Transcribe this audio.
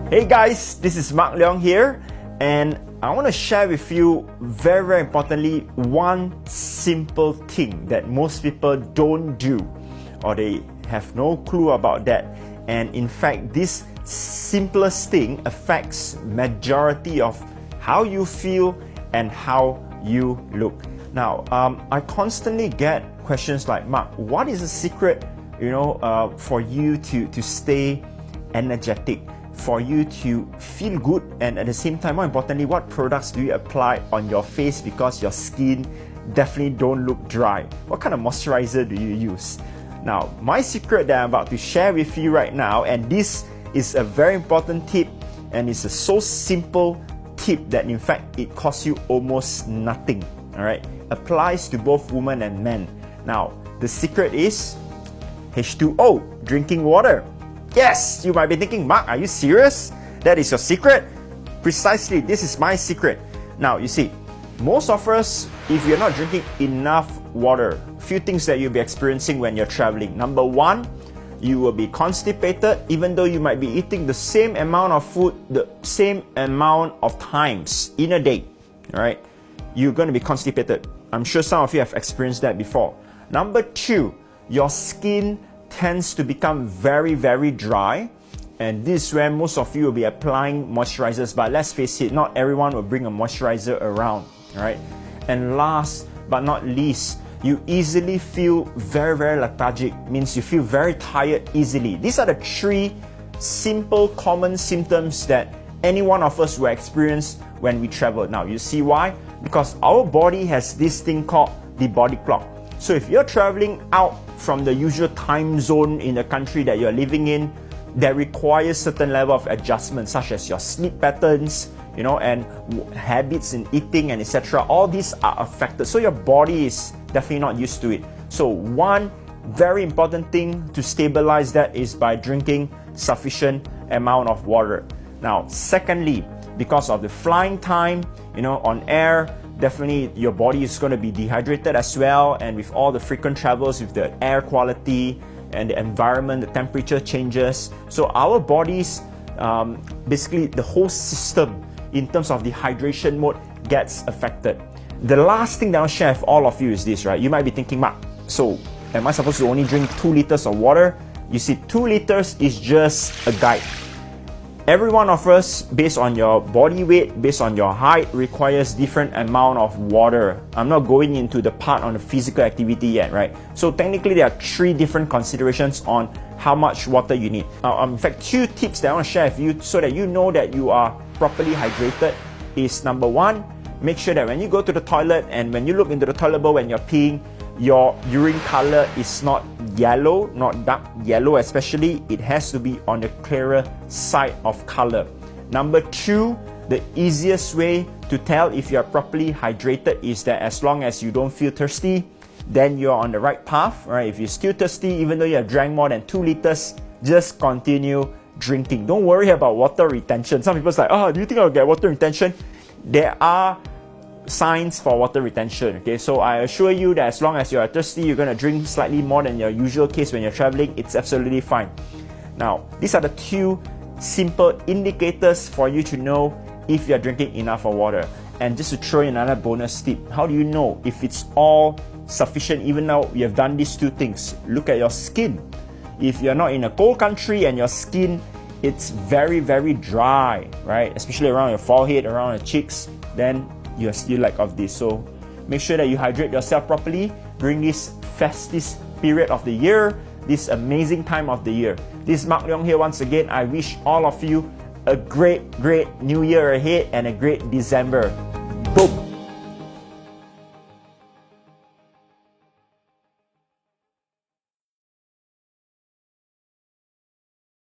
Hey guys, this is Mark Leong here, and I want to share with you very importantly one simple thing that most people don't do, or they have no clue about that. And in fact, this simplest thing affects majority of how you feel and how you look. Now, I constantly get questions like, Mark, what is the secret, for you to stay energetic, for you to feel good, and at the same time, more importantly, what products do you apply on your face because your skin definitely don't look dry? What kind of moisturizer do you use? Now, my secret that I'm about to share with you right now, and this is a very important tip, and it's a so simple tip that in fact it costs you almost nothing. All right, applies to both women and men. Now, the secret is H2O, drinking water. Yes, you might be thinking, Mark, are you serious? That is your secret? Precisely, this is my secret. Now, you see, most of us, if you're not drinking enough water, few things that you'll be experiencing when you're traveling. Number one, you will be constipated, even though you might be eating the same amount of food, the same amount of times in a day, all right? You're going to be constipated. I'm sure some of you have experienced that before. Number two, your skin tends to become very dry, and this is where most of you will be applying moisturizers, but let's face it, not everyone will bring a moisturizer around, right? And last but not least, you easily feel very lethargic, means you feel very tired easily. These are the three simple common symptoms that any one of us will experience when we travel. Now, you see why? Because our body has this thing called the body clock. So if you're traveling out from the usual time zone in the country that you're living in, that requires certain level of adjustment, such as your sleep patterns, and habits in eating and etc. All these are affected. So your body is definitely not used to it. So one very important thing to stabilize that is by drinking sufficient amount of water. Now, secondly, because of the flying time, on air, definitely your body is going to be dehydrated as well, and with all the frequent travels with the air quality and the environment, the temperature changes. So our bodies, basically the whole system in terms of the hydration mode gets affected. The last thing that I'll share with all of you is this, right? You might be thinking, Mark, so am I supposed to only drink 2 liters of water? You see, 2 liters is just a guide. Every one of us, based on your body weight, based on your height, requires different amount of water. I'm not going into the part on the physical activity yet, right? So technically, there are 3 different considerations on how much water you need. In fact, 2 tips that I want to share with you so that you know that you are properly hydrated is number 1, make sure that when you go to the toilet and when you look into the toilet bowl when you're peeing, your urine color is not yellow, not dark yellow especially. It has to be on the clearer side of color. Number 2, the easiest way to tell if you are properly hydrated is that as long as you don't feel thirsty, then you're on the right path, right? If you're still thirsty, even though you have drank more than 2 liters, just continue drinking. Don't worry about water retention. Some people say, do you think I'll get water retention? There are signs for water retention. Okay, so I assure you that as long as you are thirsty, you're going to drink slightly more than your usual case when you're traveling. It's absolutely fine. Now, these are the 2 simple indicators for you to know if you're drinking enough of water. And just to throw in another bonus tip, how do you know if it's all sufficient even though you have done these 2 things? Look at your skin. If you're not in a cold country and your skin, it's very dry, right? Especially around your forehead, around your cheeks, then you're still lack of this. So make sure that you hydrate yourself properly during this festive period of the year, this amazing time of the year. This is Mark Leong here once again. I wish all of you a great new year ahead and a great December. Boom!